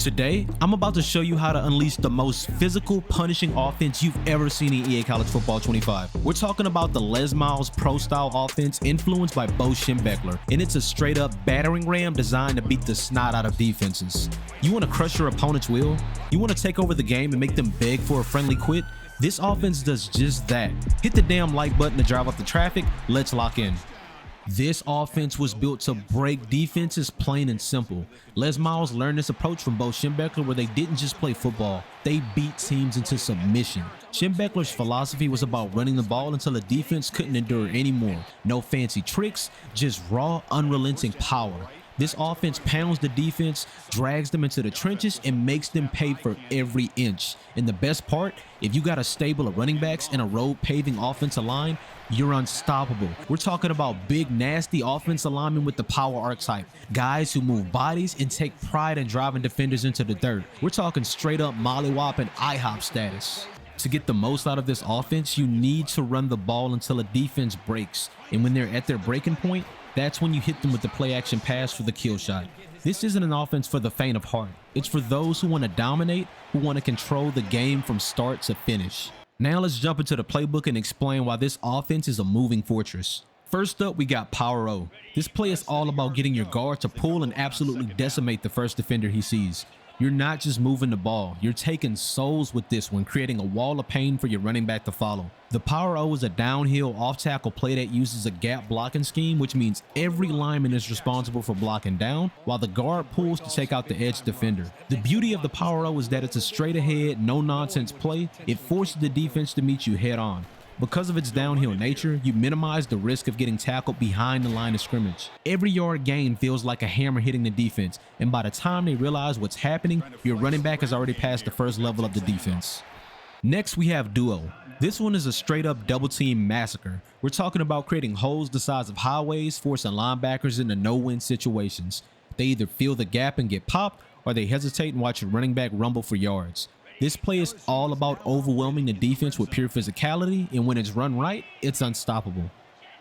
Today, I'm about to show you how to unleash the most physical, punishing offense you've ever seen in EA College Football 25. We're talking about the Les Miles pro-style offense influenced by Bo Schembechler, and it's a straight-up battering ram designed to beat the snot out of defenses. You want to crush your opponent's will? You want to take over the game and make them beg for a friendly quit? This offense does just that. Hit the damn like button to drive off the traffic. Let's lock in. This offense was built to break defenses, plain and simple. Les Miles learned this approach from Bo Schembechler, where they didn't just play football, they beat teams into submission. Schembechler's philosophy was about running the ball until the defense couldn't endure anymore. No fancy tricks, just raw, unrelenting power. This offense pounds the defense, drags them into the trenches, and makes them pay for every inch. And the best part, if you got a stable of running backs and a road-paving offensive line, you're unstoppable. We're talking about big, nasty offensive linemen with the power archetype. Guys who move bodies and take pride in driving defenders into the dirt. We're talking straight-up mollywop and IHOP status. To get the most out of this offense, you need to run the ball until a defense breaks. And when they're at their breaking point, that's when you hit them with the play action pass for the kill shot. This isn't an offense for the faint of heart. It's for those who want to dominate, who want to control the game from start to finish. Now let's jump into the playbook and explain why this offense is a moving fortress. First up, we got Power O. This play is all about getting your guard to pull and absolutely decimate the first defender he sees. You're not just moving the ball, you're taking souls with this one, creating a wall of pain for your running back to follow. The Power O is a downhill off-tackle play that uses a gap blocking scheme, which means every lineman is responsible for blocking down, while the guard pulls to take out the edge defender. The beauty of the Power O is that it's a straight ahead, no nonsense play. It forces the defense to meet you head on. Because of its downhill nature, you minimize the risk of getting tackled behind the line of scrimmage. Every yard gain feels like a hammer hitting the defense, and by the time they realize what's happening, your running back has already passed the first level of the defense. Next, we have Duo. This one is a straight up double team massacre. We're talking about creating holes the size of highways, forcing linebackers into no-win situations. They either fill the gap and get popped, or they hesitate and watch your running back rumble for yards. This play is all about overwhelming the defense with pure physicality, and when it's run right, it's unstoppable.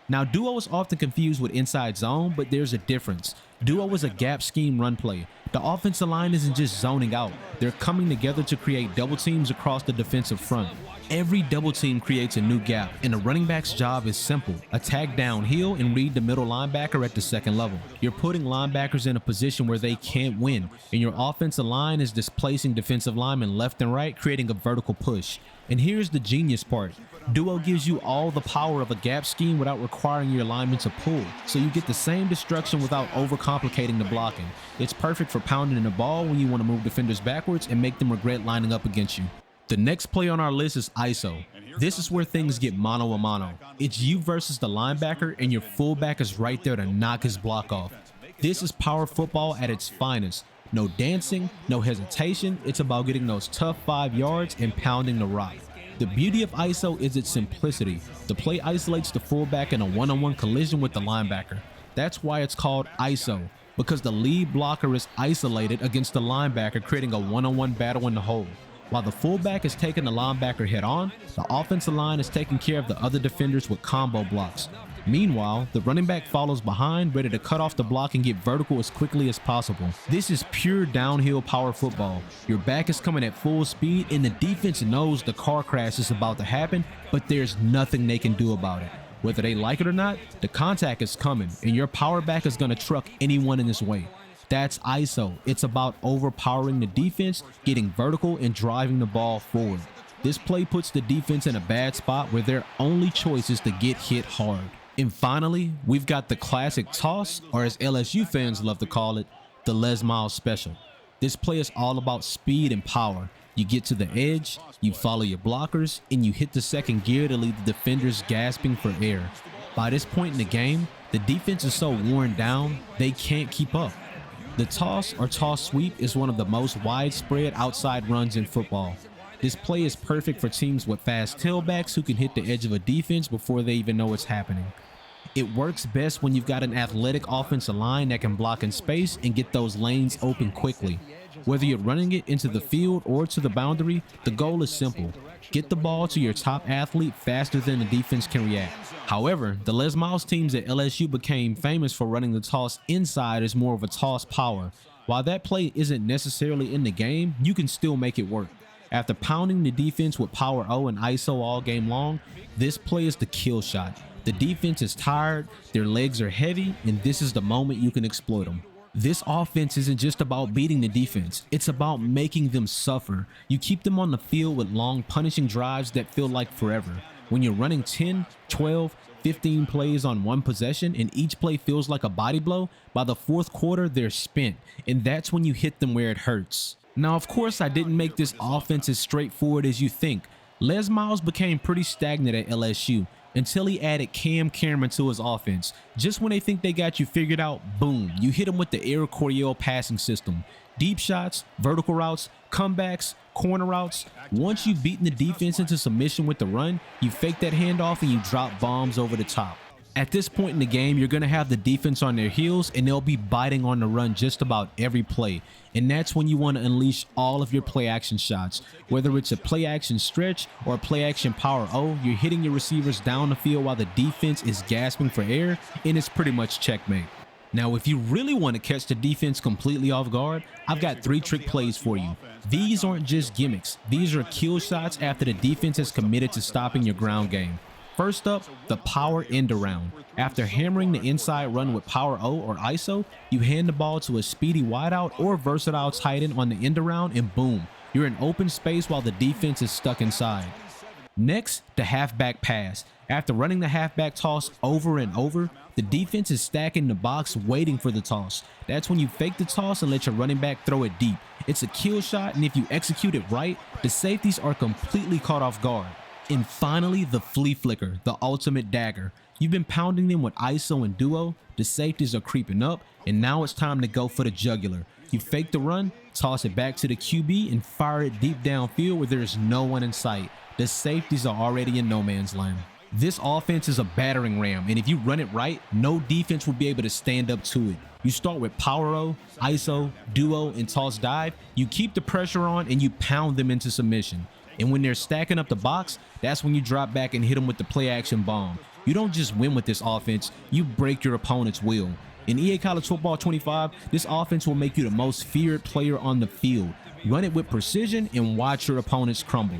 Now, Duo is often confused with inside zone, but there's a difference. Duo is a gap scheme run play. The offensive line isn't just zoning out, they're coming together to create double teams across the defensive front. Every double team creates a new gap, and the running back's job is simple: attack downhill and read the middle linebacker at the second level. You're putting linebackers in a position where they can't win, and your offensive line is displacing defensive linemen left and right, creating a vertical push. And here's the genius part: Duo gives you all the power of a gap scheme without requiring your linemen to pull, so you get the same destruction without overcomplicating the blocking. It's perfect for pounding the ball when you want to move defenders backwards and make them regret lining up against you. The next play on our list is ISO. This is where things get mano a mano. It's you versus the linebacker, and your fullback is right there to knock his block off. This is power football at its finest. No dancing, no hesitation. It's about getting those tough 5 yards and pounding the rock. The beauty of ISO is its simplicity. The play isolates the fullback in a one-on-one collision with the linebacker. That's why it's called ISO, because the lead blocker is isolated against the linebacker, creating a one-on-one battle in the hole. While the fullback is taking the linebacker head on, the offensive line is taking care of the other defenders with combo blocks. Meanwhile, the running back follows behind, ready to cut off the block and get vertical as quickly as possible. This is pure downhill power football. Your back is coming at full speed, and the defense knows the car crash is about to happen, but there's nothing they can do about it. Whether they like it or not, the contact is coming, and your power back is going to truck anyone in his way. That's ISO. It's about overpowering the defense, getting vertical, and driving the ball forward. This play puts the defense in a bad spot where their only choice is to get hit hard. And finally, we've got the classic toss, or as LSU fans love to call it, the Les Miles special. This play is all about speed and power. You get to the edge, you follow your blockers, and you hit the second gear to leave the defenders gasping for air. By this point in the game, the defense is so worn down, they can't keep up. The toss or toss sweep is one of the most widespread outside runs in football. This play is perfect for teams with fast tailbacks who can hit the edge of a defense before they even know it's happening. It works best when you've got an athletic offensive line that can block in space and get those lanes open quickly. Whether you're running it into the field or to the boundary, the goal is simple: get the ball to your top athlete faster than the defense can react. However, the Les Miles teams at LSU became famous for running the toss inside as more of a toss power. While that play isn't necessarily in the game, you can still make it work. After pounding the defense with power O and ISO all game long, this play is the kill shot. The defense is tired, their legs are heavy, and this is the moment you can exploit them. This offense isn't just about beating the defense, it's about making them suffer. You keep them on the field with long punishing drives that feel like forever. When you're running 10, 12, 15 plays on one possession and each play feels like a body blow, by the fourth quarter they're spent, and that's when you hit them where it hurts. Now of course I didn't make this offense as straightforward as you think. Les Miles became pretty stagnant at LSU until he added Cam Cameron to his offense. Just when they think they got you figured out, boom, you hit them with the Air Coryell passing system. Deep shots, vertical routes, comebacks, corner routes. Once you've beaten the defense into submission with the run, you fake that handoff and you drop bombs over the top. At this point in the game, you're going to have the defense on their heels and they'll be biting on the run just about every play. And that's when you want to unleash all of your play action shots. Whether it's a play action stretch or a play action power O, you're hitting your receivers down the field while the defense is gasping for air, and it's pretty much checkmate. Now, if you really want to catch the defense completely off guard, I've got 3 trick plays for you. These aren't just gimmicks. These are kill shots after the defense has committed to stopping your ground game. First up, the power end around. After hammering the inside run with power O or ISO, you hand the ball to a speedy wideout or versatile tight end on the end around and boom, you're in open space while the defense is stuck inside. Next, the halfback pass. After running the halfback toss over and over, the defense is stacking the box waiting for the toss. That's when you fake the toss and let your running back throw it deep. It's a kill shot, and if you execute it right, the safeties are completely caught off guard. And finally, the flea flicker, the ultimate dagger. You've been pounding them with ISO and duo, the safeties are creeping up, and now it's time to go for the jugular. You fake the run, toss it back to the QB, and fire it deep downfield where there's no one in sight. The safeties are already in no man's land. This offense is a battering ram, and if you run it right, no defense will be able to stand up to it. You start with power O, ISO, duo, and toss dive. You keep the pressure on and you pound them into submission. And when they're stacking up the box, that's when you drop back and hit them with the play action bomb. You don't just win with this offense, you break your opponent's will. In EA College Football 25, this offense will make you the most feared player on the field. Run it with precision and watch your opponents crumble.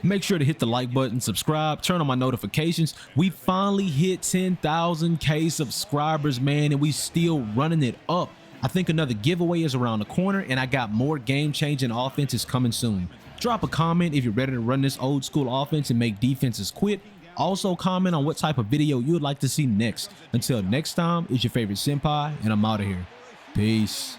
Make sure to hit the like button, subscribe, turn on my notifications. We finally hit 10,000K subscribers, man, and we still running it up. I think another giveaway is around the corner, and I got more game-changing offenses coming soon. Drop a comment if you're ready to run this old school offense and make defenses quit. Also comment on what type of video you would like to see next. Until next time, it's your favorite senpai, and I'm out of here. Peace.